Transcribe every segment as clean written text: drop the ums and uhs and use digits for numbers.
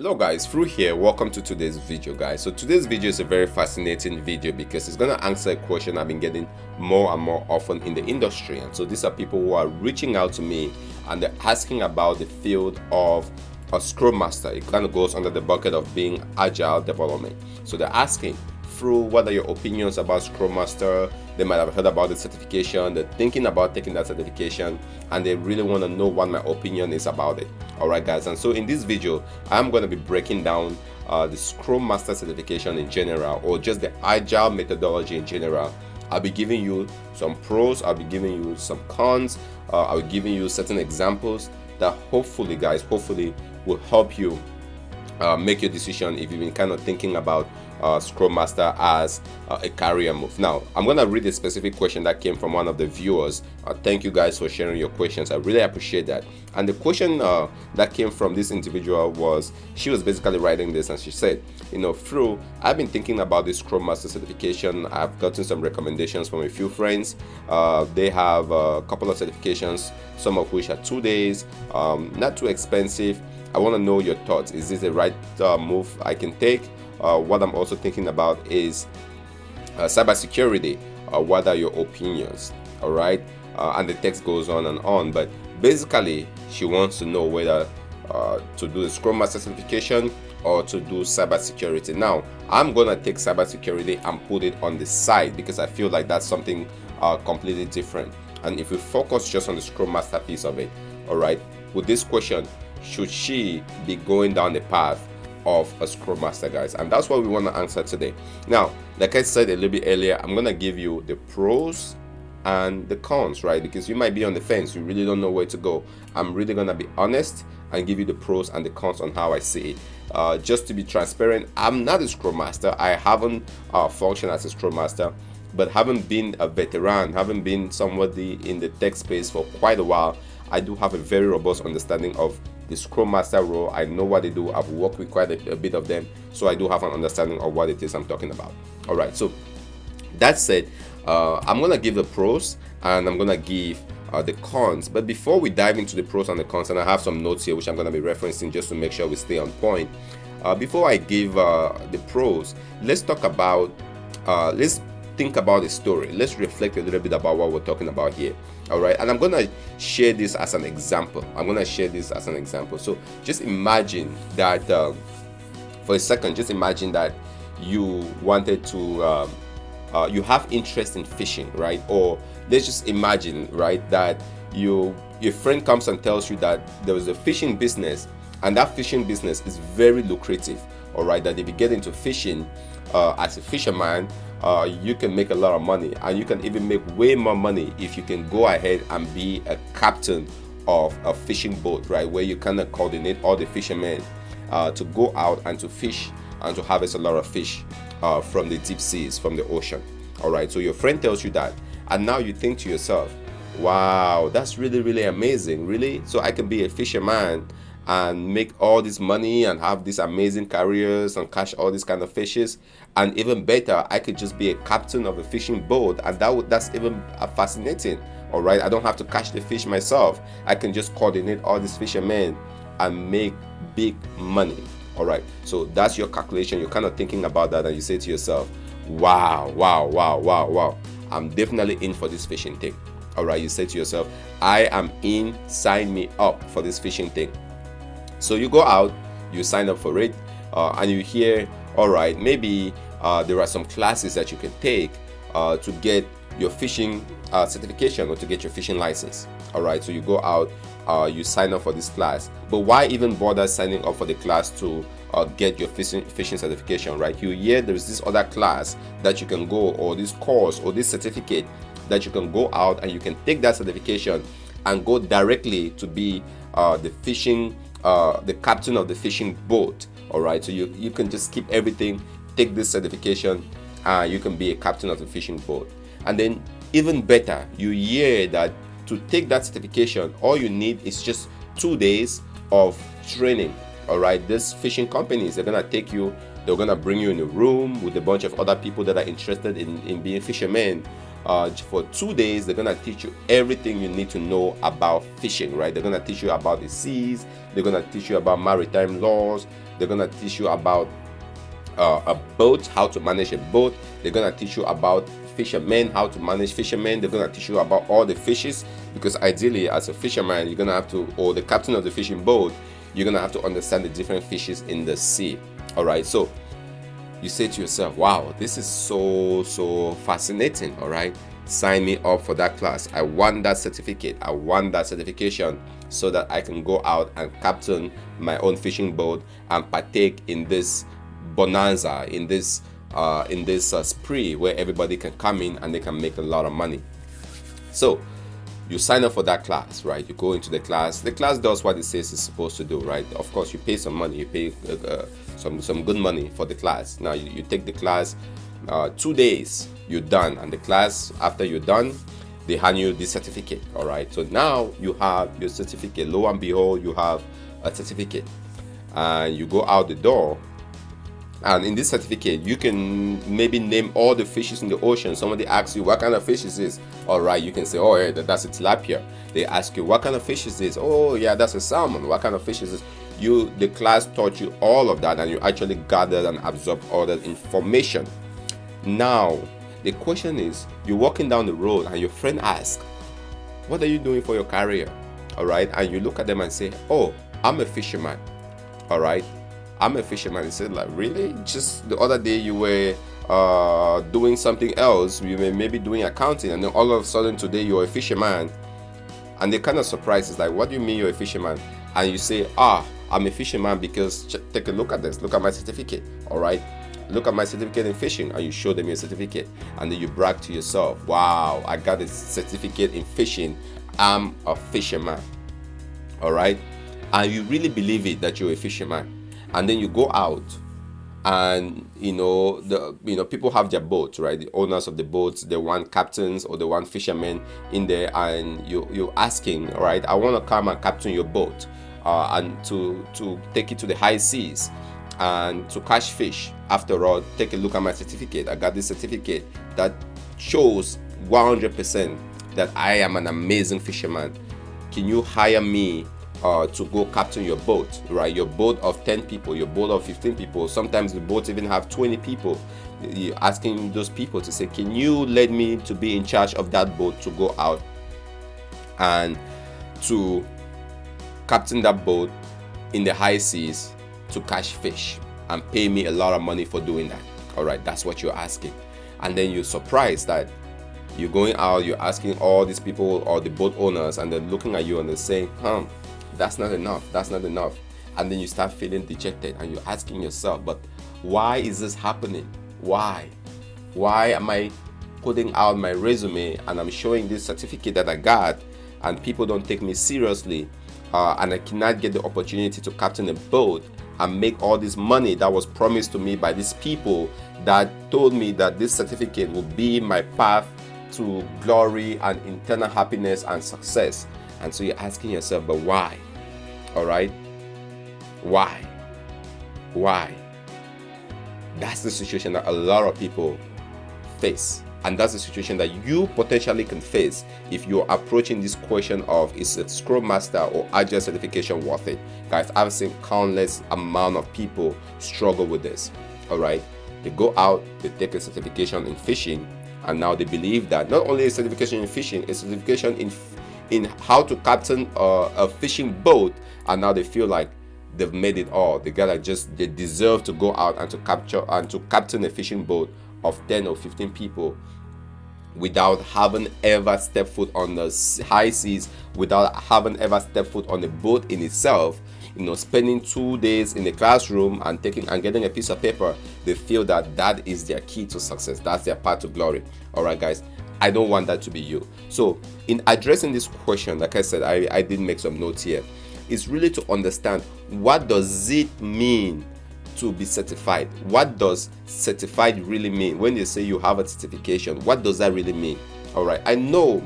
Hello guys, Through here. Welcome to today's video, guys. So today's video is a very fascinating video because it's going to answer a question I've been getting more and more often in the industry. And so these are people who are reaching out to me and they're asking about the field of a Scrum Master. It kind of goes under the bucket of being Agile development. So they're asking, through what are your opinions about Scrum Master? They might have heard about the certification, they're thinking about taking that certification, and they really want to know what my opinion is about it. Alright guys, and so in this video I'm going to be breaking down the Scrum Master certification in general, or just the Agile methodology in general. I'll be giving you some pros, I'll be giving you some cons, I'll be giving you certain examples that hopefully guys, will help you make your decision if you've been kind of thinking about Scrum Master as a career move. Now, I'm going to read a specific question that came from one of the viewers. Thank you guys for sharing your questions. I really appreciate that. And the question that came from this individual was, she was basically writing this and she said, I've been thinking about this Scrum Master certification. I've gotten some recommendations from a few friends. They have a couple of certifications, some of which are 2 days, not too expensive. I want to know your thoughts. Is this the right move I can take? What I'm also thinking about is cybersecurity. What are your opinions? All right. And the text goes on, but basically she wants to know whether to do the Scrum Master certification or to do cybersecurity. Now, I'm gonna take cybersecurity and put it on the side because I feel like that's something completely different. And if we focus just on the Scrum Master piece of it, all right, with this question, should she be going down the path of a Scrum Master, guys? And that's what we want to answer today. Now, like I said a little bit earlier, I'm going to give you the pros and the cons, right? Because you might be on the fence, you really don't know where to go. I'm really going to be honest and give you the pros and the cons on how I see it. Just to be transparent, I'm not a Scrum Master. I haven't functioned as a Scrum Master, but having been a veteran, having been somebody in the tech space for quite a while, I do have a very robust understanding of the Scrum Master role. I know what they do. I've worked with quite a bit of them, so I do have an understanding of what it is I'm talking about. All right, so that said, I'm gonna give the pros and I'm gonna give the cons. But before we dive into the pros and the cons, and I have some notes here which I'm gonna be referencing just to make sure we stay on point. Before I give the pros, let's talk about let's think about the story. Let's reflect a little bit about what we're talking about here. All right, and I'm gonna share this as an example. So just imagine that for a second, just imagine that you wanted to you have interest in fishing, right? Or let's just imagine, right, that your friend comes and tells you that there is a fishing business and that fishing business is very lucrative. All right, that if you get into fishing as a fisherman, you can make a lot of money, and you can even make way more money if you can go ahead and be a captain of a fishing boat, right, where you kind of coordinate all the fishermen to go out and to fish and to harvest a lot of fish from the deep seas, from the ocean. All right, so your friend tells you that, and now you think to yourself, wow, that's really, really amazing. Really? So I can be a fisherman and make all this money and have these amazing careers and catch all these kind of fishes, and even better, I could just be a captain of a fishing boat, and that's even fascinating. All right, I don't have to catch the fish myself. I can just coordinate all these fishermen and make big money. All right, so that's your calculation. You're kind of thinking about that, and you say to yourself, wow, I'm definitely in for this fishing thing. All right, you say to yourself, I am in, sign me up for this fishing thing. So you go out, you sign up for it, and you hear, all right, maybe there are some classes that you can take to get your fishing certification or to get your fishing license. All right, so you go out, you sign up for this class. But why even bother signing up for the class to get your fishing certification, right? You hear there's this other class that you can go, or this course or this certificate that you can go out and you can take that certification and go directly to be the captain of the fishing boat. All right, so you can just keep everything, take this certification, you can be a captain of the fishing boat. And then even better, you hear that to take that certification, all you need is just 2 days of training. All right, these fishing companies, they're gonna take you, they're gonna bring you in a room with a bunch of other people that are interested in being fishermen. For 2 days, they're gonna teach you everything you need to know about fishing, right? They're gonna teach you about the seas, they're gonna teach you about maritime laws, They're gonna teach you about a boat, how to manage a boat. They're gonna teach you about fishermen, how to manage fishermen. They're gonna teach you about all the fishes, because ideally as a fisherman you're gonna have to, or the captain of the fishing boat, you're gonna have to understand the different fishes in the sea. All right, so you say to yourself, wow, this is so fascinating. All right, sign me up for that class. I want that certificate, I want that certification, so that I can go out and captain my own fishing boat and partake in this bonanza, in this spree where everybody can come in and they can make a lot of money. So you sign up for that class, right? You go into the class does what it says it's supposed to do, right? Of course you pay some money, you pay some good money for the class. Now you take the class, 2 days you're done, and the class, after you're done, they hand you the certificate. All right, so now you have your certificate. Lo and behold, you have a certificate, and you go out the door, and in this certificate you can maybe name all the fishes in the ocean. Somebody asks you what kind of fish is this. All right, you can say, oh yeah, that's a tilapia. They ask you what kind of fish is this. Oh yeah, that's a salmon. What kind of fish is this? The class taught you all of that, and you actually gathered and absorbed all that information. Now the question is, you're walking down the road and your friend asks, what are you doing for your career? All right, and you look at them and say, oh, I'm a fisherman. All right, I'm a fisherman. He said, like, really? Just the other day you were doing something else. You were maybe doing accounting, and then all of a sudden today you're a fisherman. And they're kind of surprised. It's like, what do you mean you're a fisherman? And you say, I'm a fisherman because take a look at this. Look at my certificate. All right, look at my certificate in fishing. And you show them your certificate, and then you brag to yourself, wow, I got a certificate in fishing. I'm a fisherman. All right, and you really believe it, that you're a fisherman. And then you go out, and people have their boats, right? The owners of the boats, they want captains or they want fishermen in there, and you're asking, all right, I want to come and captain your boat, and to take it to the high seas and to catch fish. After all, take a look at my certificate. I got this certificate that shows 100% that I am an amazing fisherman. Can you hire me to go captain your boat, right? Your boat of 10 people, your boat of 15 people. Sometimes the boats even have 20 people. You're asking those people to say, can you let me to be in charge of that boat, to go out and to captain that boat in the high seas to catch fish, and pay me a lot of money for doing that. All right, that's what you're asking. And then you're surprised that you're going out, you're asking all these people or the boat owners, and they're looking at you and they're saying, that's not enough, that's not enough. And then you start feeling dejected, and you're asking yourself, but why is this happening? Why am I putting out my resume and I'm showing this certificate that I got, and people don't take me seriously, and I cannot get the opportunity to captain a boat and make all this money that was promised to me by these people that told me that this certificate will be my path to glory and internal happiness and success? And so you're asking yourself, but why? All right, why? That's the situation that a lot of people face, and that's the situation that you potentially can face if you're approaching this question of, is a Scrum Master or Agile certification worth it? Guys, I've seen countless amount of people struggle with this. All right, they go out, they take a certification in fishing, and now they believe that not only a certification in fishing, a certification in how to captain a fishing boat, and now they feel like they've made it all. They deserve to go out and to captain a fishing boat of 10 or 15 people without having ever stepped foot on the high seas, without having ever stepped foot on the boat in itself. Spending 2 days in the classroom and getting a piece of paper, they feel that is their key to success. That's their path to glory. All right, guys, I don't want that to be you. So in addressing this question, like I said, I did make some notes here. It's really to understand, what does it mean to be certified? What does certified really mean? When they say you have a certification, what does that really mean? All right, I know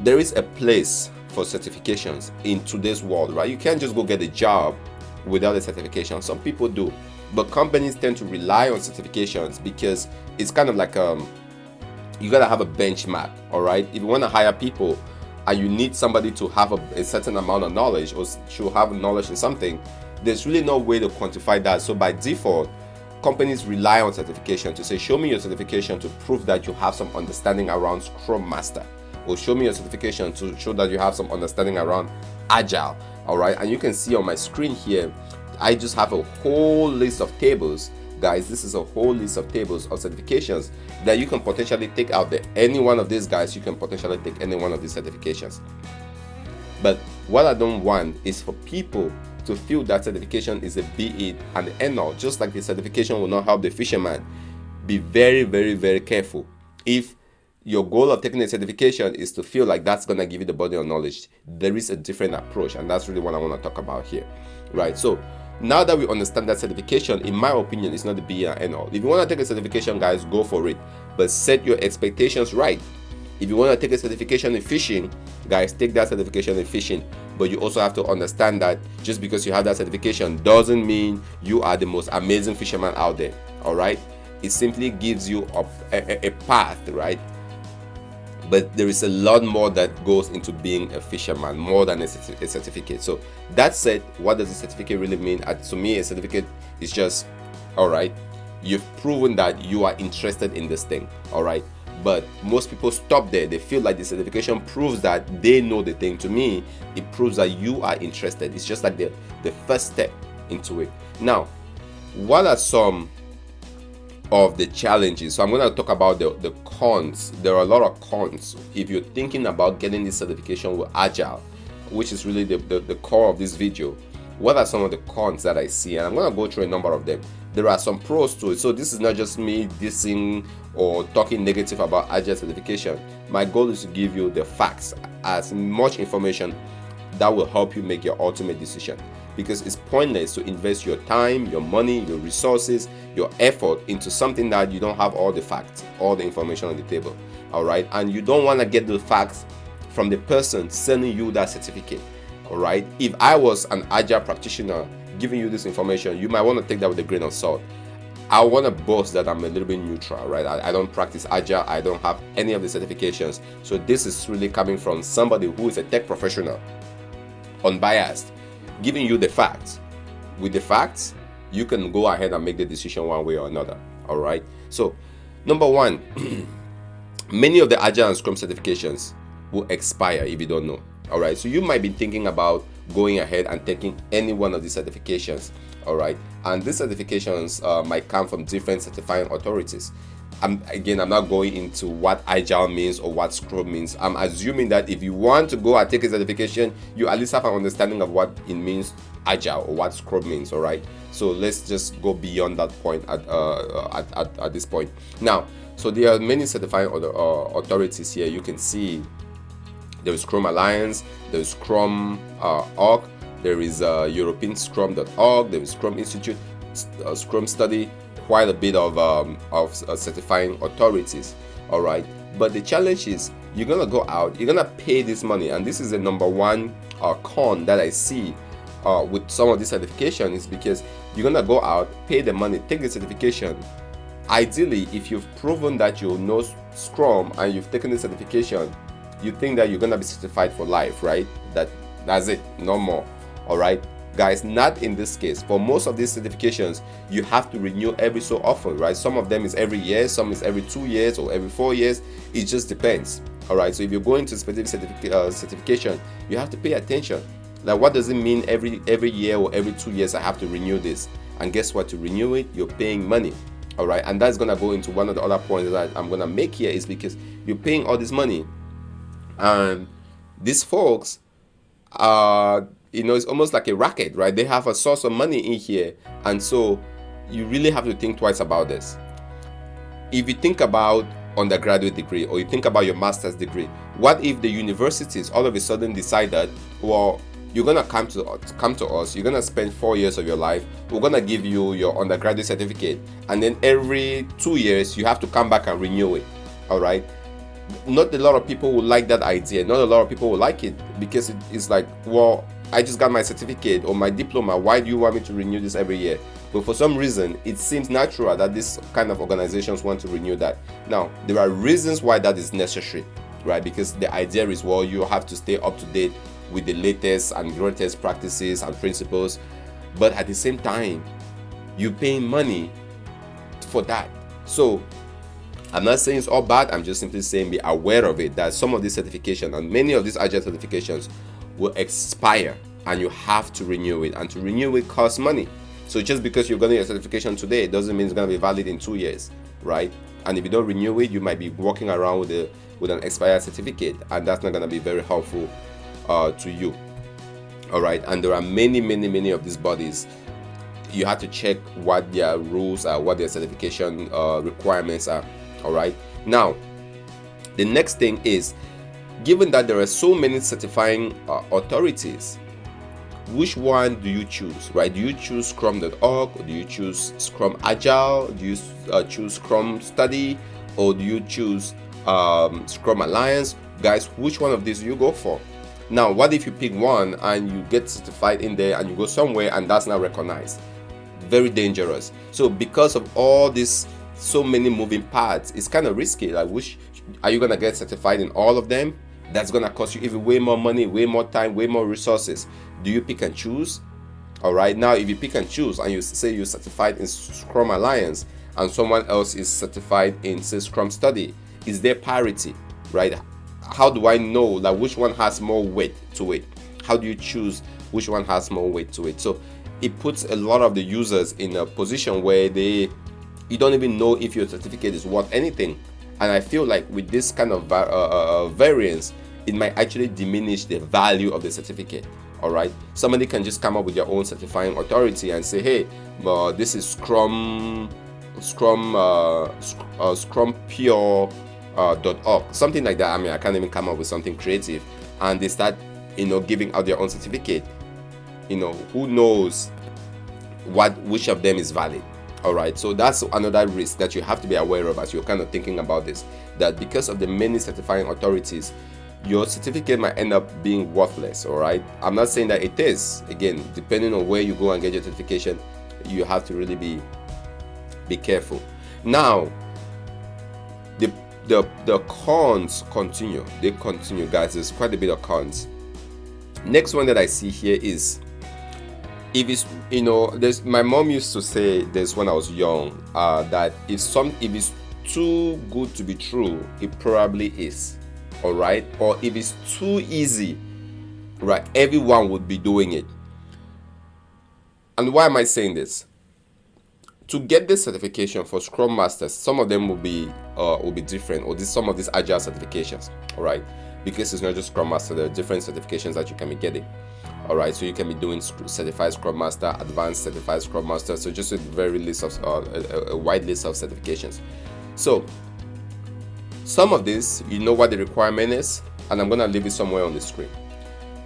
there is a place for certifications in today's world, right? You can't just go get a job without a certification. Some people do, but companies tend to rely on certifications because it's kind of like you gotta have a benchmark. All right, if you want to hire people and you need somebody to have a certain amount of knowledge, or should have knowledge in something, there's really no way to quantify that. So by default, companies rely on certification to say, show me your certification to prove that you have some understanding around Scrum Master, or show me your certification to show that you have some understanding around Agile. All right, and you can see on my screen here, I just have a whole list of tables. Guys, this is a whole list of tables of certifications that you can potentially take out there. Any one of these guys, you can potentially take any one of these certifications. But what I don't want is for people to feel that certification is a be it and end all. Just like the certification will not help the fisherman. Be very, very, very careful. If your goal of taking a certification is to feel like that's going to give you the body of knowledge, there is a different approach, and that's really what I want to talk about here, right? So now that we understand that certification, in my opinion, is not the be and end all. If you want to take a certification, guys, go for it, but set your expectations right. If you want to take a certification in fishing, guys, take that certification in fishing. But you also have to understand that just because you have that certification doesn't mean you are the most amazing fisherman out there. All right, it simply gives you a path, right? But there is a lot more that goes into being a fisherman, more than a certificate. So that said, what does a certificate really mean? To me, a certificate is just, all right, you've proven that you are interested in this thing, all right? But most people stop there. They feel like the certification proves that they know the thing. To me, it proves that you are interested. It's just like the first step into it. Now, what are some of the challenges? So I'm going to talk about the cons. There are a lot of cons if you're thinking about getting this certification with Agile, which is really the core of this video. What are some of the cons that I see? And I'm going to go through a number of them. There are some pros to it. So this is not just me dissing or talking negative about Agile certification. My goal is to give you the facts, as much information that will help you make your ultimate decision. Because it's pointless to invest your time, your money, your resources, your effort into something that you don't have all the facts, all the information on the table. All right. And you don't want to get the facts from the person sending you that certificate. All right. If I was an Agile practitioner giving you this information, you might want to take that with a grain of salt. I want to boast that I'm a little bit neutral, right? I don't practice Agile. I don't have any of the certifications. So this is really coming from somebody who is a tech professional, unbiased, giving you the facts. With the facts, you can go ahead and make the decision one way or another. All right. So number one, many of the Agile and Scrum certifications will expire if you don't know. All right. So you might be thinking about going ahead and taking any one of these certifications. All right. And these certifications might come from different certifying authorities. I'm not going into what Agile means or what Scrum means. I'm assuming that if you want to go and take a certification, you at least have an understanding of what it means Agile or what Scrum means. All right. So let's just go beyond that point at this point. Now, so there are many certifying authorities here. You can see there is Scrum Alliance, there is Scrum org, there is European Scrum.org, there is Scrum Institute, Scrum Study, quite a bit of certifying authorities. All right, but the challenge is you're gonna go out, you're gonna pay this money, and this is the number one con that I see with some of these certifications, is because you're gonna go out, pay the money, take the certification. Ideally, if you've proven that you know Scrum and you've taken the certification, you think that you're gonna be certified for life, right? That's it, no more. All right, guys, not in this case. For most of these certifications, you have to renew every so often, right? Some of them is every year, some is every 2 years or every 4 years. It just depends. All right, so if you're going to specific certification, you have to pay attention. Like, what does it mean every year or every 2 years I have to renew this? And guess what? To renew it, you're paying money. All right, and that's gonna go into one of the other points that I'm gonna make here, is because you're paying all this money. And these folks it's almost like a racket, right? They have a source of money in here, and so you really have to think twice about this. If you think about undergraduate degree, or you think about your master's degree, what if the universities all of a sudden decide that, well, you're gonna come to us, you're gonna spend 4 years of your life, we're gonna give you your undergraduate certificate, and then every 2 years you have to come back and renew it. All right, not a lot of people will like that idea. Not a lot of people will like it, because it's like, well, I just got my certificate or my diploma, why do you want me to renew this every year? But for some reason, it seems natural that this kind of organizations want to renew that. Now, there are reasons why that is necessary, right? Because the idea is, well, you have to stay up to date with the latest and greatest practices and principles. but at the same time, you're paying money for that. So I'm not saying it's all bad. I'm just simply saying be aware of it, that some of these certifications and many of these Agile certifications will expire and you have to renew it. And to renew it costs money. So just because you're getting your certification today, it doesn't mean it's going to be valid in 2 years, right? And if you don't renew it, you might be walking around with an expired certificate, and that's not going to be very helpful to you. All right. And there are many of these bodies. You have to check what their rules are, what their certification requirements are. All right. Now, the next thing is, given that there are so many certifying authorities, which one do you choose, right? Do you choose Scrum.org, or do you choose Scrum Agile? Do you choose Scrum Study, or do you choose Scrum Alliance? Guys, which one of these do you go for? Now, what if you pick one and you get certified in there and you go somewhere and that's not recognized? Very dangerous. So because of all this, so many moving parts, it's kind of risky. Like, which are you gonna get certified in all of them? That's gonna cost you even way more money, way more time, way more resources. Do you pick and choose? All right. Now, if you pick and choose and you say you're certified in Scrum Alliance and someone else is certified in, say, Scrum Study, is there parity, right? How do I know that which one has more weight to it? How do you choose which one has more weight to it? So it puts a lot of the users in a position where you don't even know if your certificate is worth anything. And I feel like with this kind of variance, it might actually diminish the value of the certificate. All right. Somebody can just come up with their own certifying authority and say, hey, this is Scrum Pure.org, something like that. I mean, I can't even come up with something creative. And they start, giving out their own certificate. Who knows which of them is valid. All right. So that's another risk that you have to be aware of as you're kind of thinking about this, that because of the many certifying authorities, your certificate might end up being worthless. All right. I'm not saying that it is. Again, depending on where you go and get your certification, you have to really be careful. Now, the cons continue. They continue, guys. There's quite a bit of cons. Next one that I see here is, if it's my mom used to say this when I was young, that if it's too good to be true, it probably is. All right. Or if it's too easy, right, everyone would be doing it. And why am I saying this? To get this certification for Scrum Masters, some of them will be different, or some of these Agile certifications. All right. Because it's not just Scrum Master, there are different certifications that you can be getting. All right, so you can be doing Certified Scrum Master, Advanced Certified Scrum Master. So just a wide list of certifications. So some of this, you know what the requirement is, and I'm gonna leave it somewhere on the screen.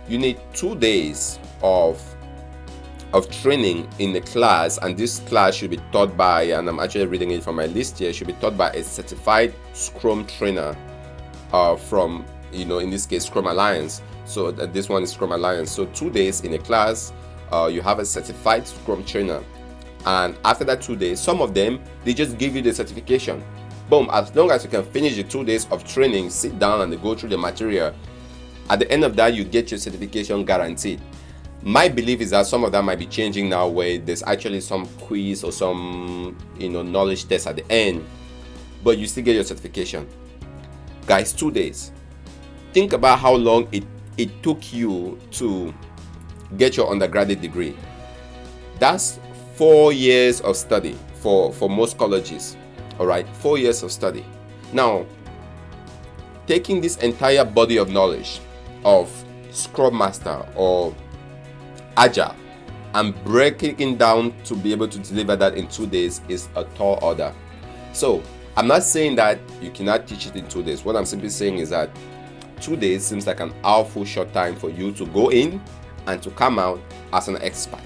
You need 2 days of training in the class, and this class should be taught by, and I'm actually reading it from my list here, should be taught by a certified Scrum trainer from, in this case, Scrum Alliance. So this one is Scrum Alliance. So 2 days in a class, you have a certified Scrum trainer, and after that 2 days, some of them, they just give you the certification. Boom. As long as you can finish the 2 days of training, sit down and go through the material, at the end of that, you get your certification guaranteed. My belief is that some of that might be changing now, where there's actually some quiz or some knowledge test at the end, but you still get your certification. Guys, 2 days. Think about how long it took you to get your undergraduate degree. That's 4 years of study for most colleges. All right, 4 years of study. Now, taking this entire body of knowledge of Scrum Master or Agile and breaking it down to be able to deliver that in 2 days is a tall order. So I'm not saying that you cannot teach it in 2 days. What I'm simply saying is that 2 days seems like an awful short time for you to go in and to come out as an expert.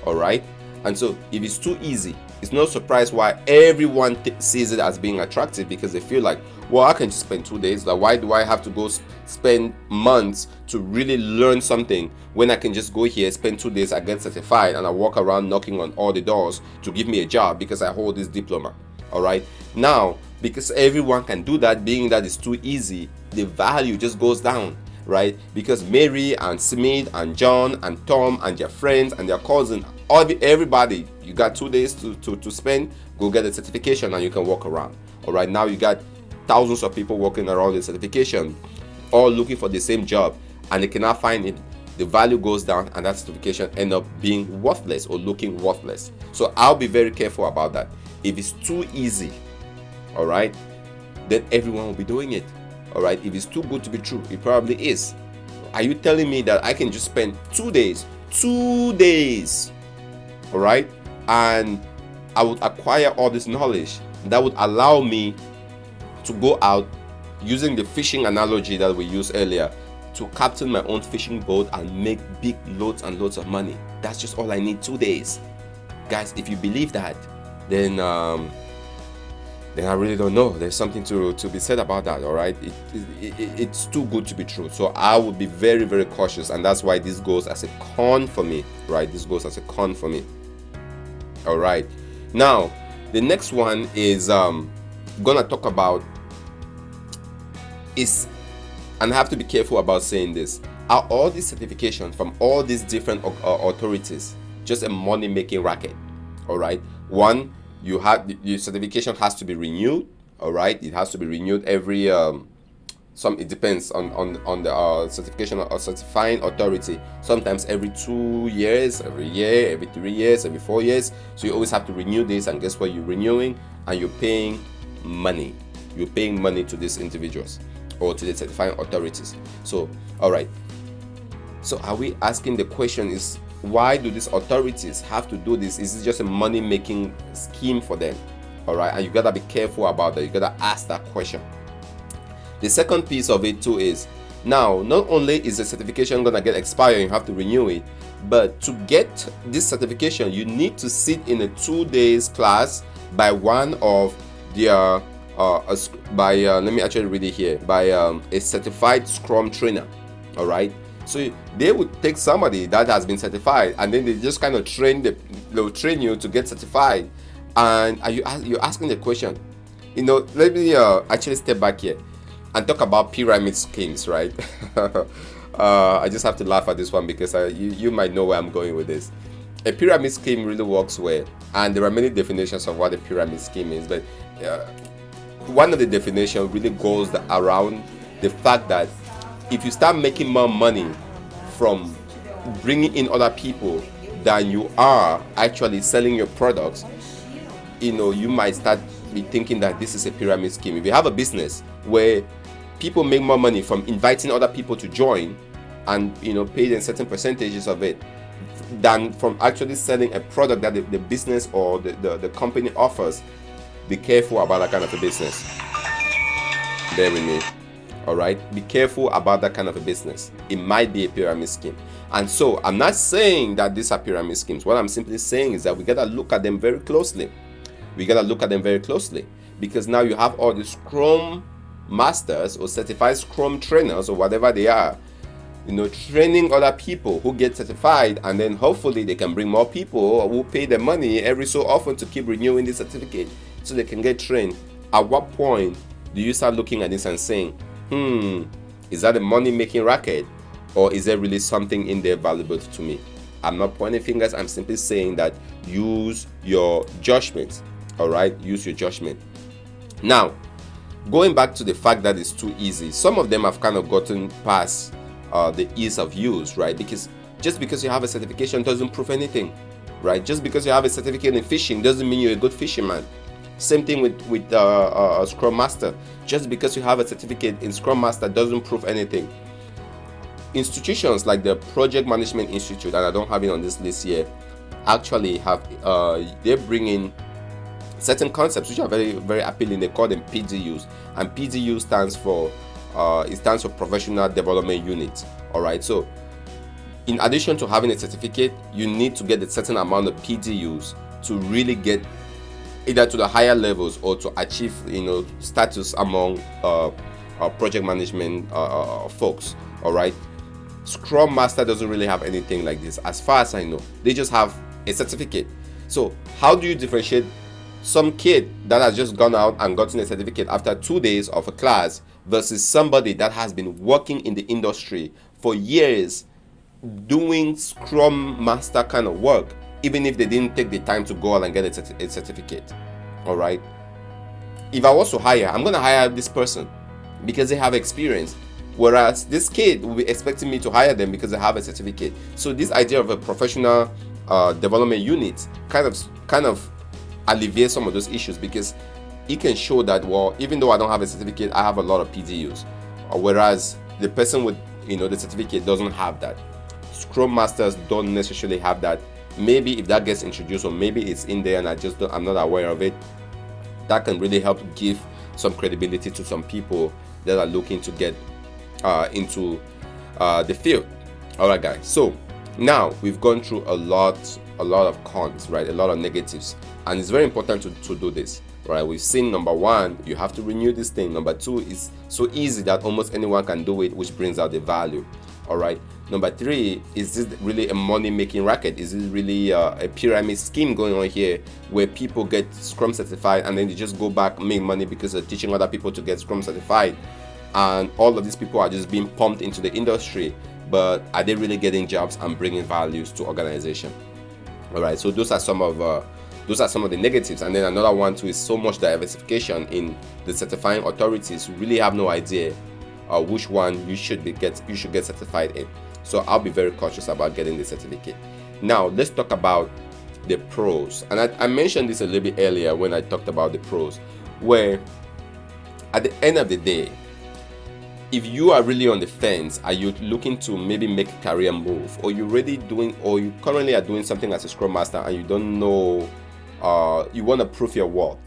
All right. And so if it's too easy, it's no surprise why everyone sees it as being attractive, because they feel like, well, I can just spend 2 days. Like, why do I have to go spend months to really learn something when I can just go here, spend 2 days, I get certified, and I walk around knocking on all the doors to give me a job because I hold this diploma. All right. Now, because everyone can do that, being that it's too easy, the value just goes down, right? Because Mary and Smith and John and Tom and their friends and their cousin Everybody, you got 2 days to spend, go get a certification and you can walk around. All right, now you got thousands of people walking around the certification, all looking for the same job, and they cannot find it. The value goes down and that certification end up being worthless or looking worthless. So I'll be very careful about that. If it's too easy, all right, then everyone will be doing it. All right, if it's too good to be true, it probably is. Are you telling me that I can just spend 2 days, all right, and I would acquire all this knowledge that would allow me to go out, using the fishing analogy that we used earlier, to captain my own fishing boat and make big loads and loads of money? That's just all I need, 2 days. Guys, if you believe that, then I really don't know. There's something to be said about that. All right, it's too good to be true. So I would be very, very cautious, and that's why this goes as a con for me. Right, this goes as a con for me. All right, now the next one is gonna talk about is, and I have to be careful about saying this, are all these certifications from all these different authorities just a money-making racket? All right, one, your certification has to be renewed. All right, it has to be renewed every it depends on the certification or certifying authority. Sometimes every 2 years, every year, every 3 years, every 4 years. So you always have to renew this, and guess what? You're renewing and you're paying money. You're paying money to these individuals or to the certifying authorities. So, all right. So are we asking the question is, why do these authorities have to do this? Is it just a money-making scheme for them? All right, and you gotta be careful about that. You gotta ask that question. The second piece of it too is, now not only is the certification gonna get expired, you have to renew it, but to get this certification, you need to sit in a 2 days class by one of their let me actually read it here, by a certified Scrum trainer. All right, so they would take somebody that has been certified, and then they just kind of they'll train you to get certified. And you're asking the question, let me actually step back here and talk about pyramid schemes, right? I just have to laugh at this one because you might know where I'm going with this. A pyramid scheme really works well, and there are many definitions of what a pyramid scheme is, but one of the definitions really goes around the fact that if you start making more money from bringing in other people than you are actually selling your products, you might start be thinking that this is a pyramid scheme. If you have a business where people make more money from inviting other people to join and pay them certain percentages of it than from actually selling a product that the business or the company offers, be careful about that kind of a business. Bear with me. All right, be careful about that kind of a business. It might be a pyramid scheme. And so I'm not saying that these are pyramid schemes. What I'm simply saying is that we got to look at them very closely. Because now you have all the Scrum masters or certified Scrum trainers or whatever they are, training other people who get certified, and then hopefully they can bring more people who pay the money every so often to keep renewing the certificate so they can get trained. At what point do you start looking at this and saying, is that a money-making racket, or is there really something in there valuable to me? I'm not pointing fingers. I'm simply saying that use your judgment. All right, use your judgment. Now, going back to the fact that it's too easy, some of them have kind of gotten past the ease of use, right? Because just because you have a certification doesn't prove anything, right? Just because you have a certificate in fishing doesn't mean you're a good fisherman. Same thing with Scrum Master. Just because you have a certificate in Scrum Master doesn't prove anything. Institutions like the Project Management Institute, and I don't have it on this list here, actually have they bring in certain concepts which are very, very appealing. They call them PDUs, and PDU stands for Professional Development Unit. All right, so in addition to having a certificate, you need to get a certain amount of PDUs to really get either to the higher levels or to achieve status among project management folks. All right, Scrum Master doesn't really have anything like this as far as I know. They just have a certificate. So how do you differentiate some kid that has just gone out and gotten a certificate after 2 days of a class versus somebody that has been working in the industry for years doing Scrum Master kind of work even if they didn't take the time to go out and get a certificate. All right. If I was to hire, I'm going to hire this person because they have experience. Whereas this kid will be expecting me to hire them because they have a certificate. So this idea of a professional development unit kind of alleviates some of those issues, because it can show that, well, even though I don't have a certificate, I have a lot of PDUs. Whereas the person with the certificate doesn't have that. Scrum Masters don't necessarily have that. Maybe if that gets introduced, or maybe it's in there and I'm not aware of it, that can really help give some credibility to some people that are looking to get into the field. All right, guys. So now we've gone through a lot of cons, right? A lot of negatives, and it's very important to do this, right? We've seen, number one, you have to renew this thing. Number two, it's so easy that almost anyone can do it, which brings out the value. All right. Number three, is this really a money-making racket? Is this really a pyramid scheme going on here, where people get Scrum certified and then they just go back, make money because they're teaching other people to get Scrum certified, and all of these people are just being pumped into the industry, but are they really getting jobs and bringing values to organization? All right. So those are some of the negatives. And then another one too is so much diversification in the certifying authorities. You really have no idea which one you should get certified in. So I'll be very cautious about getting the certificate. Now let's talk about the pros. And I mentioned this a little bit earlier when I talked about the pros, where at the end of the day, if you are really on the fence, are you looking to maybe make a career move, or you currently are doing something as a Scrum Master and you don't know, you want to prove your worth,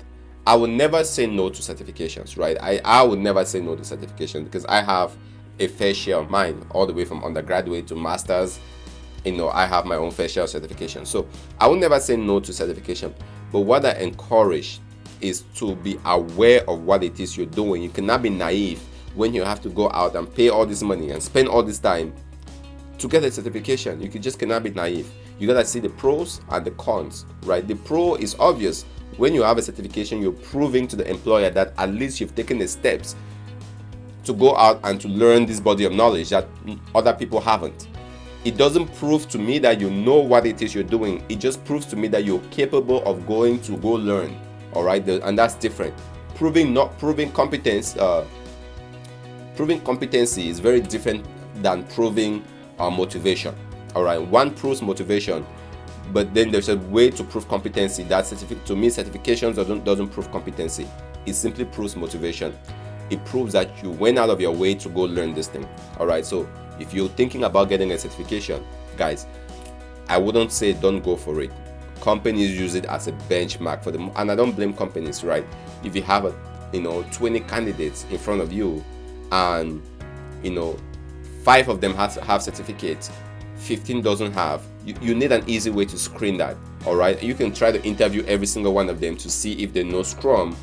I would never say no to certifications, right? I would never say no to certification, because I have a fair share of mine, all the way from undergraduate to masters. I have my own fair share of certification. So I would never say no to certification. But what I encourage is to be aware of what it is you're doing. You cannot be naive when you have to go out and pay all this money and spend all this time to get a certification. You just cannot be naive. You gotta see the pros and the cons, right? The pro is obvious. When you have a certification, you're proving to the employer that at least you've taken the steps to go out and to learn this body of knowledge that other people haven't. It doesn't prove to me that you know what it is you're doing. It just proves to me that you're capable of going to go learn. All right, and that's different. Proving competence. Proving competency is very different than proving motivation. All right, one proves motivation, but then there's a way to prove competency. That to me, certifications doesn't prove competency. It simply proves motivation. It proves that you went out of your way to go learn this thing. All right, so if you're thinking about getting a certification, guys, I wouldn't say don't go for it. Companies use it as a benchmark for them, and I don't blame companies, right? If you have 20 candidates in front of you, and 5 of them have certificates, 15 doesn't have, you need an easy way to screen that. All right, you can try to interview every single one of them to see if they know Scrum,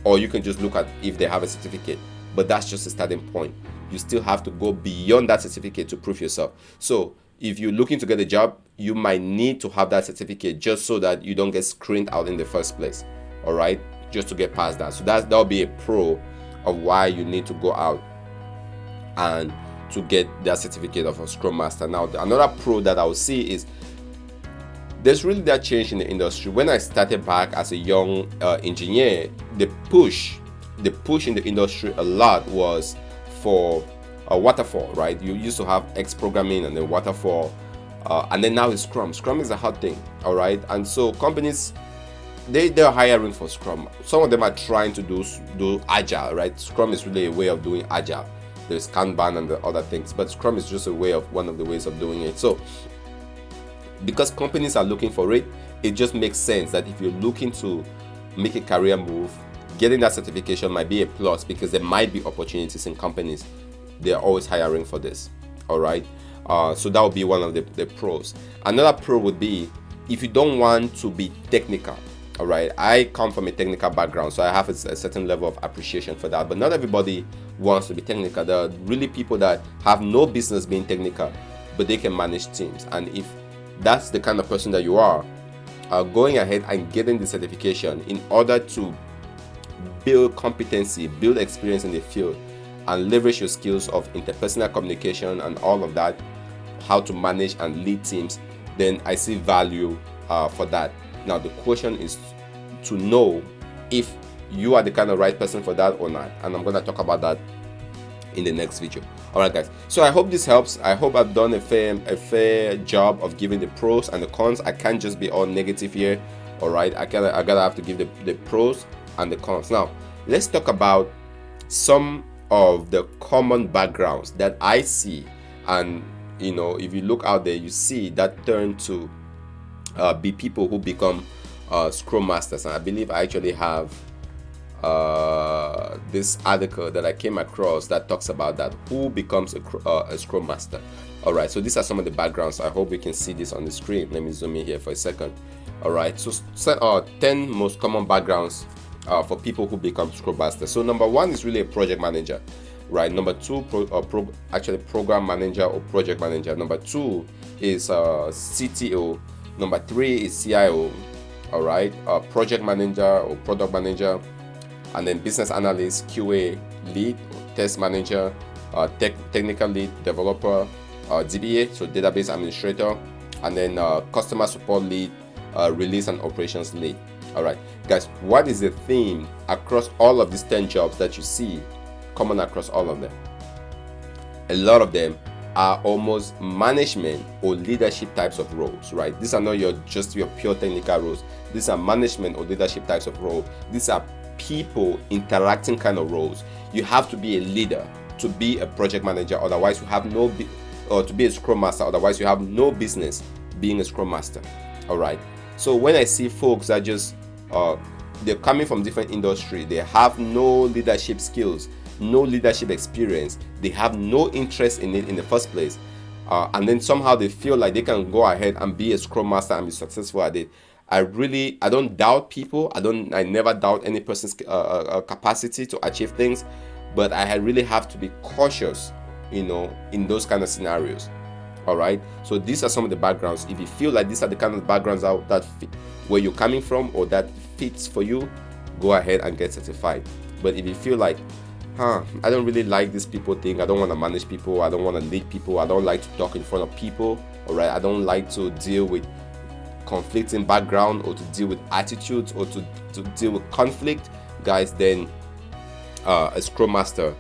or you can just look at if they have a certificate. But that's just a starting point. You still have to go beyond that certificate to prove yourself. So if you're looking to get a job, you might need to have that certificate just so that you don't get screened out in the first place. All right, just to get past that. So that'll be a pro of why you need to go out and to get that certificate of a Scrum Master. Now, another pro that I will see is there's really that change in the industry. When I started back as a young engineer, the push in the industry a lot was for waterfall, right? You used to have X programming and then waterfall, and then now it's Scrum. Scrum is a hot thing, all right? And so companies, they're hiring for Scrum. Some of them are trying to do Agile, right? Scrum is really a way of doing Agile. There's Kanban and the other things, but Scrum is just one of the ways of doing it. So because companies are looking for it, it just makes sense that if you're looking to make a career move, getting that certification might be a plus, because there might be opportunities in companies. They're always hiring for this. All right. So that would be one of the pros. Another pro would be if you don't want to be technical. All right. I come from a technical background, so I have a certain level of appreciation for that. But not everybody wants to be technical. There are really people that have no business being technical, but they can manage teams. And if that's the kind of person that you are, going ahead and getting the certification in order to build competency, build experience in the field, and leverage your skills of interpersonal communication and all of that, how to manage and lead teams, then I see value for that. Now the question is to know if you are the kind of right person for that or not, and I'm going to talk about that in the next video. All right, guys, so I hope this helps. I hope I've done a fair job of giving the pros and the cons. I can't just be all negative here. All right, I gotta have to give the pros and the cons. Now let's talk about some of the common backgrounds that I see, and if you look out there, you see that turn to be people who become Scrum Masters. And I believe I actually have this article that I came across that talks about that, who becomes a Scrum Master. All right, so these are some of the backgrounds. I hope we can see this on the screen. Let me zoom in here for a second. All right, so 10 most common backgrounds for people who become Scrum Masters. So number one is really a project manager, right? Number two, program manager or project manager. Number two is CTO. Number three is CIO. All right, project manager or product manager, and then business analyst, QA lead, test manager, technical lead, developer, DBA, so database administrator, and then customer support lead, release and operations lead. All right, guys, what is the theme across all of these 10 jobs that you see common across all of them? A lot of them are almost management or leadership types of roles, right? These are not your pure technical roles. These are management or leadership types of roles. These are people interacting kind of roles. You have to be a leader to be a project manager, otherwise you have or to be a Scrum Master, otherwise you have no business being a Scrum Master. All right, so when I see folks that just they're coming from different industry, they have no leadership skills, no leadership experience, they have no interest in it in the first place, and then somehow they feel like they can go ahead and be a Scrum Master and be successful at it. I don't doubt people. I never doubt any person's capacity to achieve things, but I really have to be cautious, in those kind of scenarios. All right, so these are some of the backgrounds. If you feel like these are the kind of backgrounds that fit where you're coming from or that fits for you, go ahead and get certified. But if you feel like, I don't really like this people thing, I don't want to manage people, I don't want to lead people, I don't like to talk in front of people, all right, I don't like to deal with conflicting background or to deal with attitudes or to deal with conflict, guys, then a Scrum Master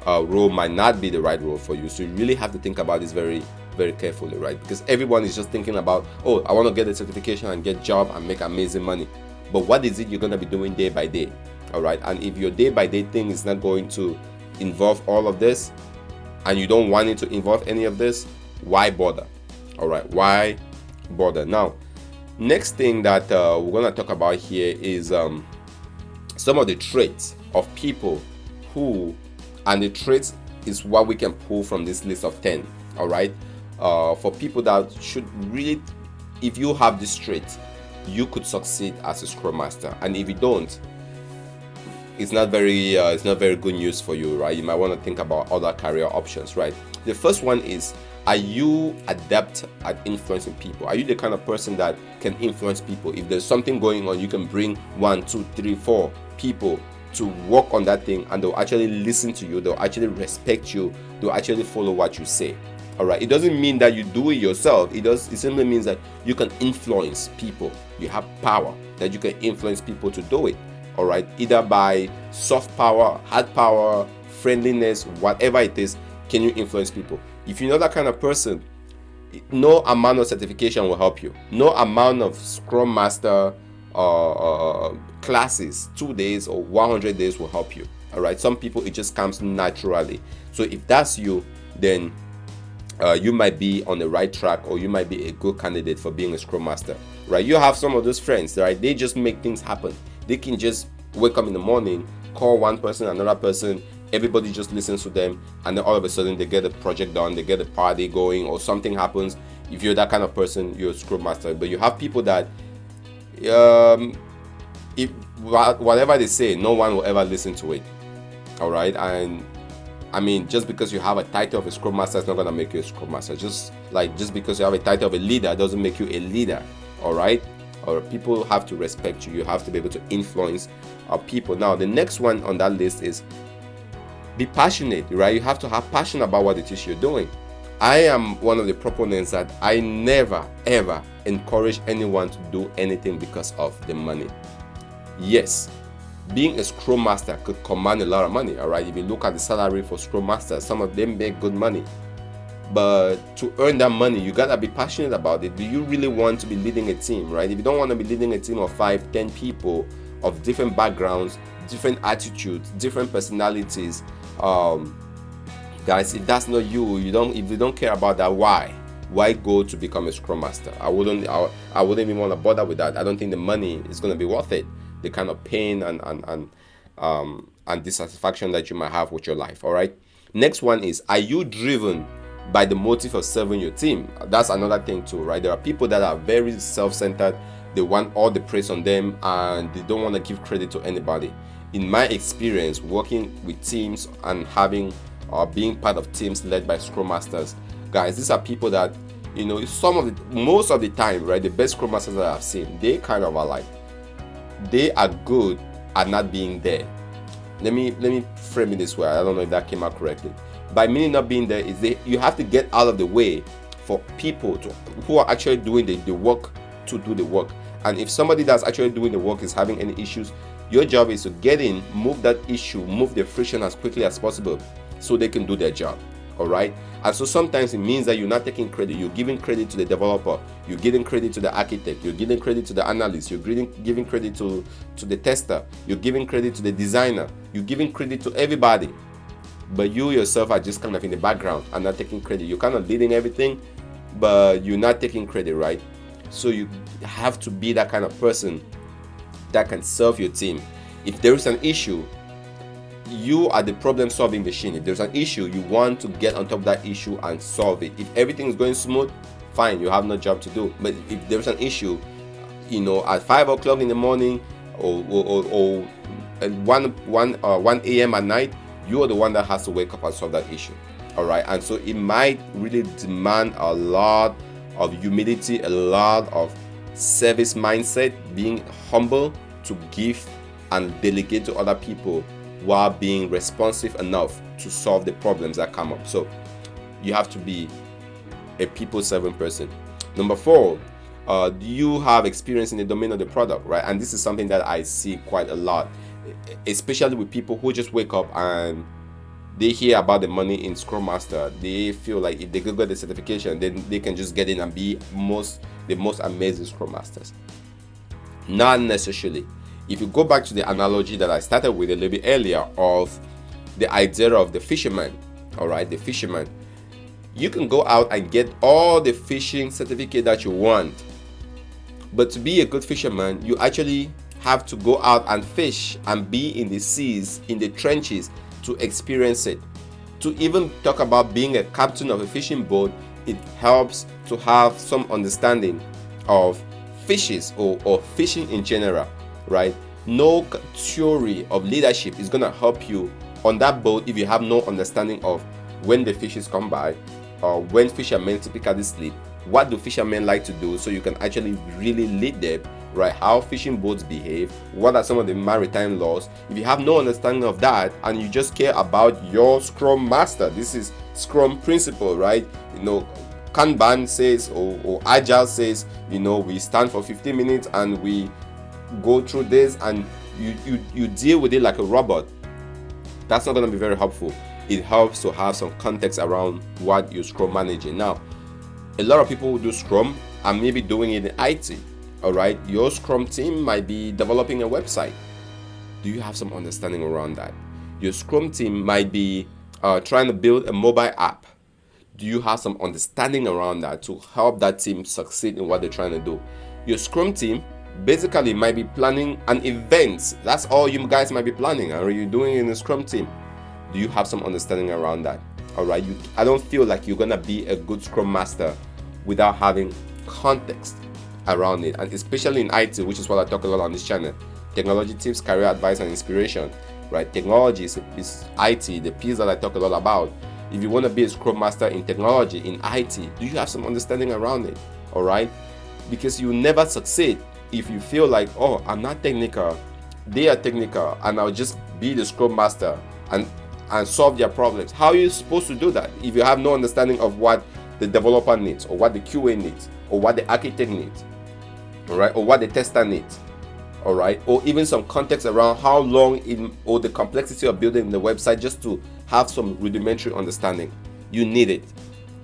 role might not be the right role for you. So you really have to think about this very, very carefully, right? Because everyone is just thinking about, oh, I want to get a certification and get a job and make amazing money. But what is it you're going to be doing day by day? All right, and if your day by day thing is not going to involve all of this and you don't want it to involve any of this, why bother? All right, why bother? Now, next thing that we're going to talk about here is some of the traits of people who, and the traits is what we can pull from this list of 10. All right, for people that should really, if you have this trait, you could succeed as a Scrum Master, and if you don't, it's not very good news for you, right? You might want to think about other career options, right? The first one is, are you adept at influencing people? Are you the kind of person that can influence people? If there's something going on, you can bring 1, 2, 3, 4 people to work on that thing, and they'll actually listen to you, they'll actually respect you, they'll actually follow what you say. All right, it doesn't mean that you do it yourself. It simply means that you can influence people. You have power that you can influence people to do it. All right, either by soft power, hard power, friendliness, whatever it is, can you influence people? If you're not that kind of person, no amount of certification will help you. No amount of Scrum Master classes, 2 days or 100 days will help you. All right, some people it just comes naturally. So if that's you, then you might be on the right track, or you might be a good candidate for being a Scrum Master, right? You have some of those friends, right? They just make things happen. They can just wake up in the morning, call one person, another person, everybody just listens to them, and then all of a sudden they get a project done, they get a party going, or something happens. If you're that kind of person, you're a Scrum Master. But you have people that if whatever they say, no one will ever listen to it. All right, and I mean, just because you have a title of a Scrum Master is not going to make you a Scrum Master. Just because you have a title of a leader doesn't make you a leader. All right, or people have to respect you. You have to be able to influence people. Now, the next one on that list is be passionate, right? You have to have passion about what it is you're doing. I am one of the proponents that I never, ever encourage anyone to do anything because of the money. Yes, being a Scrum Master could command a lot of money, all right? If you look at the salary for Scrum Masters, some of them make good money. But to earn that money, you gotta be passionate about it. Do you really want to be leading a team, right? If you don't want to be leading a team of 5, 10 people of different backgrounds, different attitudes, different personalities, guys, if that's not you, if you don't care about that, why go to become a Scrum Master? I wouldn't even want to bother with that. I don't think the money is going to be worth it, the kind of pain and dissatisfaction that you might have with your life. All right, next one is, are you driven by the motive of serving your team? That's another thing too, right? There are people that are very self-centered. They want all the praise on them and they don't want to give credit to anybody. In my experience working with teams and having being part of teams led by Scrum Masters, guys, these are people that, most of the time, right, the best Scrum Masters that I've seen, they kind of are like, they are good at not being there. Let me frame it this way. I don't know if that came out correctly. By meaning not being there is you have to get out of the way for people who are actually doing the work to do the work. And if somebody that's actually doing the work is having any issues, your job is to get in, move that issue, move the friction as quickly as possible so they can do their job. All right. And so sometimes it means that you're not taking credit. You're giving credit to the developer. You're giving credit to the architect. You're giving credit to the analyst. You're giving credit to the tester. You're giving credit to the designer. You're giving credit to everybody. But you yourself are just kind of in the background and not taking credit. You're kind of leading everything, but you're not taking credit, right? So you have to be that kind of person that can serve your team. If there is an issue, you are the problem-solving machine. If there's an issue, you want to get on top of that issue and solve it. If everything is going smooth, fine, you have no job to do. But if there's an issue, at 5 o'clock in the morning or at 1 a.m. at night, you are the one that has to wake up and solve that issue. All right. And so it might really demand a lot of humility, a lot of service mindset, being humble to give and delegate to other people while being responsive enough to solve the problems that come up. So you have to be a people-serving person. Number 4, do you have experience in the domain of the product, right? And this is something that I see quite a lot, especially with people who just wake up and they hear about the money in Scrum Master. They feel like if they could get the certification, then they can just get in and be the most amazing Scrum Masters. Not necessarily. If you go back to the analogy that I started with a little bit earlier of the idea of the fisherman, all right, the fisherman, you can go out and get all the fishing certificate that you want. But to be a good fisherman, you actually have to go out and fish and be in the seas, in the trenches, to experience it. To even talk about being a captain of a fishing boat, it helps to have some understanding of fishes or fishing in general, right? No theory of leadership is going to help you on that boat if you have no understanding of when the fishes come by, or when fishermen typically sleep, what do fishermen like to do, so you can actually really lead them, right? How fishing boats behave, what are some of the maritime laws. If you have no understanding of that and you just care about your Scrum Master, this is Scrum principle, right? Kanban says or Agile says, we stand for 15 minutes and we go through this, and you deal with it like a robot. That's not going to be very helpful. It helps to have some context around what you're Scrum managing. Now, a lot of people who do Scrum are maybe doing it in IT. All right, your Scrum team might be developing a website. Do you have some understanding around that? Your Scrum team might be trying to build a mobile app. Do you have some understanding around that to help that team succeed in what they're trying to do? Your Scrum team basically might be planning an event. That's all you guys might be planning. Are you doing it in a Scrum team? Do you have some understanding around that? All right, I don't feel like you're gonna be a good Scrum Master without having context around it, and especially in IT, which is what I talk a lot on this channel. Technology tips, career advice, and inspiration, right? Technology is IT, the piece that I talk a lot about. If you want to be a Scrum Master in technology, in IT, do you have some understanding around it? All right, because you never succeed if you feel like, oh, I'm not technical, they are technical, and I'll just be the Scrum Master and solve their problems. How are you supposed to do that if you have no understanding of what the developer needs, or what the QA needs, or what the architect needs, all right, or what the tester needs, all right, or even some context around how long or the complexity of building the website, just to have some rudimentary understanding. You need it.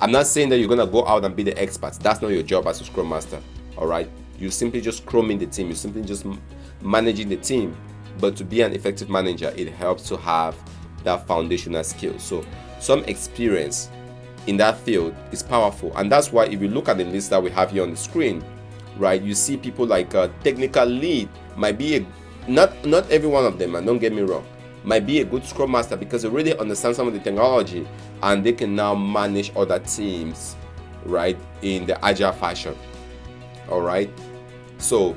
I'm not saying that you're gonna go out and be the experts. That's not your job as a Scrum Master, all right. You simply just Scrumming the team. You simply just managing the team. But to be an effective manager, it helps to have that foundational skill. So some experience in that field is powerful, and that's why if you look at the list that we have here on the screen, right, you see people like a technical lead might be not every one of them, and don't get me wrong, might be a good Scrum Master because they really understand some of the technology and they can now manage other teams, right, in the Agile fashion. All right, so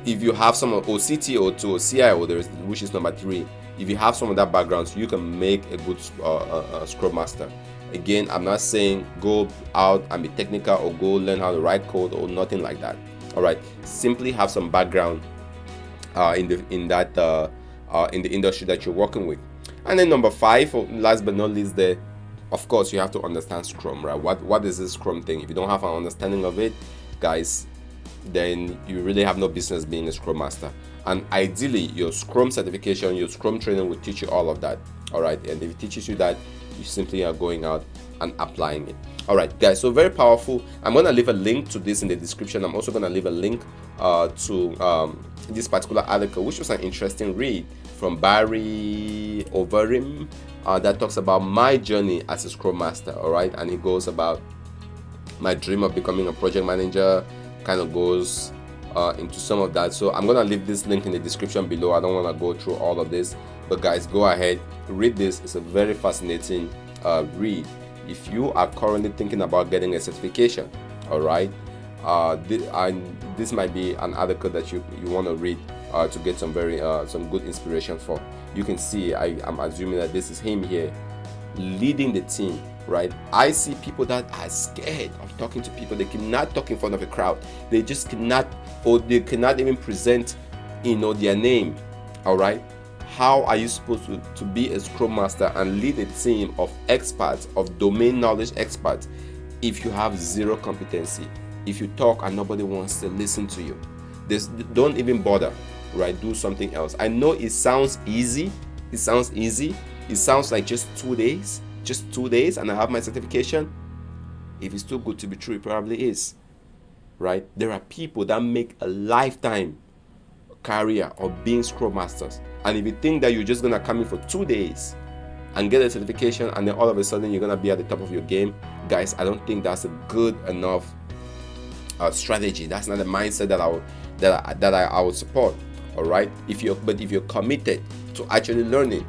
if you have some of CTO to CIO, which is number 3, if you have some of that background, so you can make a good Scrum Master. Again, I'm not saying go out and be technical or go learn how to write code or nothing like that. All right, simply have some background in the industry that you're working with. And then number 5, last but not least, there, of course, you have to understand Scrum, right? What is this Scrum thing? If you don't have an understanding of it, guys, then you really have no business being a Scrum Master. And ideally, your Scrum certification, your Scrum training will teach you all of that. All right, and if it teaches you that, you simply are going out and applying it. All right, guys, so very powerful. I'm going to leave a link to this in the description. I'm also going to leave a link to this particular article, which was an interesting read from Barry Overeem that talks about my journey as a Scrum Master. All right, and he goes about my dream of becoming a project manager, kind of goes into some of that. So I'm going to leave this link in the description below. I don't want to go through all of this, but guys, go ahead, read this. It's a very fascinating read if you are currently thinking about getting a certification. All right, this might be an article that you want to read to get some good inspiration for. You can see I'm assuming that this is him here leading the team, right? I see people that are scared of talking to people. They cannot talk in front of a crowd. They just cannot, or they cannot even present, their name. All right, how are you supposed to be a Scrum Master and lead a team of experts, of domain knowledge experts, if you have zero competency? If you talk and nobody wants to listen to you, don't even bother, right? Do something else. I know it sounds easy. It sounds like just 2 days and I have my certification. If it's too good to be true, it probably is, right? There are people that make a lifetime career of being Scrum Masters, and if you think that you're just gonna come in for 2 days and get a certification and then all of a sudden you're gonna be at the top of your game, guys, I don't think that's a good enough strategy. That's not the mindset that I would support. All right, if you're committed to actually learning,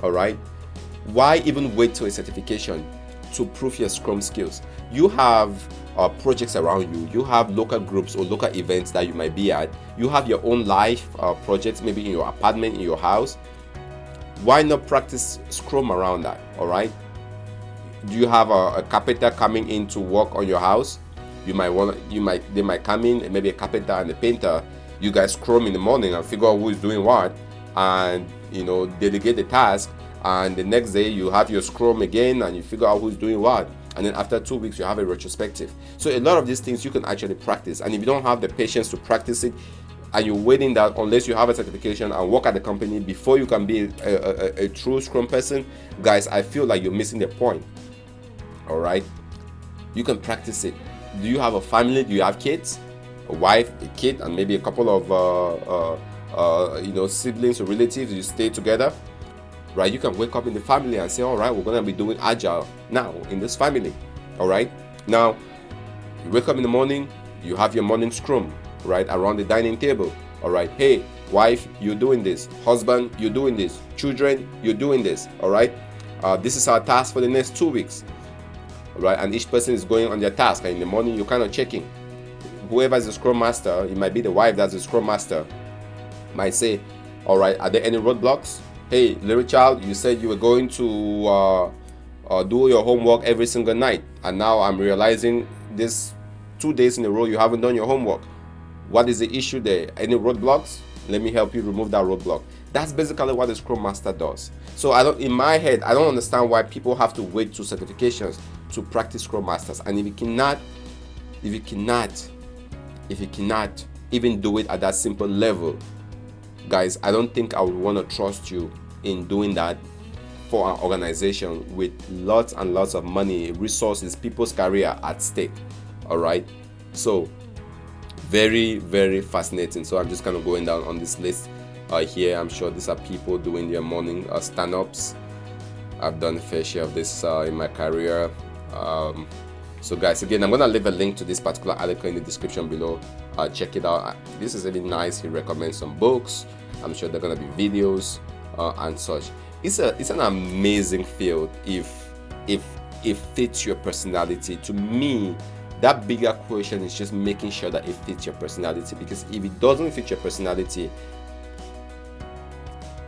all right, why even wait till a certification to prove your Scrum skills? You have projects around you. You have local groups or local events that you might be at. You have your own life projects, maybe in your apartment, in your house. Why not practice Scrum around that? All right. Do you have a carpenter coming in to work on your house? They might come in, maybe a carpenter and a painter. You guys Scrum in the morning and figure out who is doing what, and delegate the task. And the next day you have your Scrum again and you figure out who's doing what. And then after 2 weeks you have a retrospective. So a lot of these things you can actually practice. And if you don't have the patience to practice it, and you're waiting that unless you have a certification and work at the company before you can be a true Scrum person, guys, I feel like you're missing the point. All right, you can practice it. Do you have a family? Do you have kids? A wife, a kid, and maybe a couple of siblings or relatives? You stay together, right? You can wake up in the family and say, all right, we're gonna be doing Agile now in this family. All right, now you wake up in the morning, you have your morning Scrum, right, around the dining table. All right, hey, wife, you're doing this. Husband, you're doing this. Children, you're doing this. All right, this is our task for the next 2 weeks. All right, and each person is going on their task. And in the morning, you're kind of checking. Whoever is the Scrum Master, it might be the wife that's the Scrum Master, might say, all right, are there any roadblocks? Hey, little child, you said you were going to do your homework every single night, and now I'm realizing this 2 days in a row you haven't done your homework. What is the issue there? Any roadblocks? Let me help you remove that roadblock. That's basically what the Scrum Master does. So in my head, I don't understand why people have to wait to certifications to practice Scrum Masters. And if you cannot if you cannot even do it at that simple level, guys, I don't think I would want to trust you in doing that for an organization with lots and lots of money, resources, people's career at stake. All right, so very, very fascinating. So I'm just kind of going down on this list here. I'm sure these are people doing their morning stand-ups. I've done a fair share of this in my career. So guys, again, I'm gonna leave a link to this particular article in the description below. Check it out. This is really nice. He recommends some books. I'm sure there are gonna be videos and such. It's an amazing field if it fits your personality. To me, that bigger question is just making sure that it fits your personality, because if it doesn't fit your personality,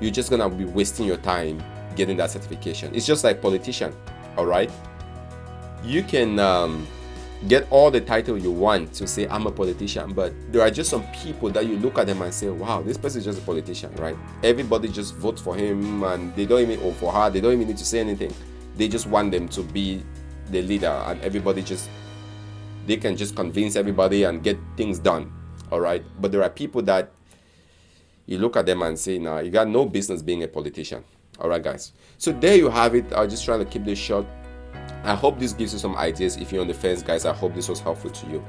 you're just gonna be wasting your time getting that certification. It's just like politician. All right, you can get all the title you want to say I'm a politician, but there are just some people that you look at them and say, wow, this person is just a politician, right? Everybody just votes for him, and they don't even, or for her, they don't even need to say anything. They just want them to be the leader, and everybody just, they can just convince everybody and get things done. All right, but there are people that you look at them and say, nah, you got no business being a politician. All right, guys, so there you have it. I'm just trying to keep this short. I hope this gives you some ideas. If you're on the fence, guys, I hope this was helpful to you.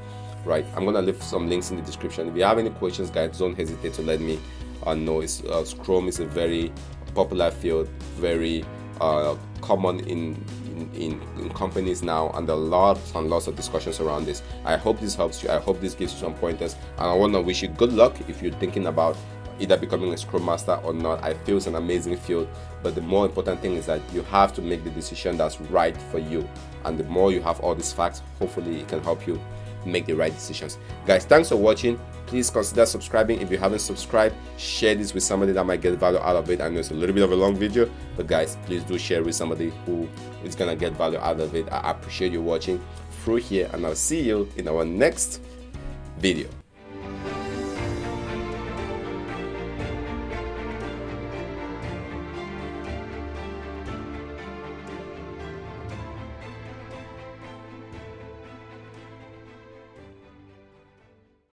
Right, I'm gonna leave some links in the description. If you have any questions, guys, don't hesitate to let me know. Scrum is a very popular field, very common in companies now, and there are lots and lots of discussions around this. I hope this helps you. I hope this gives you some pointers, and I want to wish you good luck if you're thinking about either becoming a Scrum Master or not. I feel it's an amazing field, but the more important thing is that you have to make the decision that's right for you, and the more you have all these facts, hopefully it can help you make the right decisions. Guys, thanks for watching. Please consider subscribing if you haven't subscribed. Share this with somebody that might get value out of it. I know it's a little bit of a long video, but guys, please do share with somebody who is gonna get value out of it. I appreciate you watching through here, and I'll see you in our next video.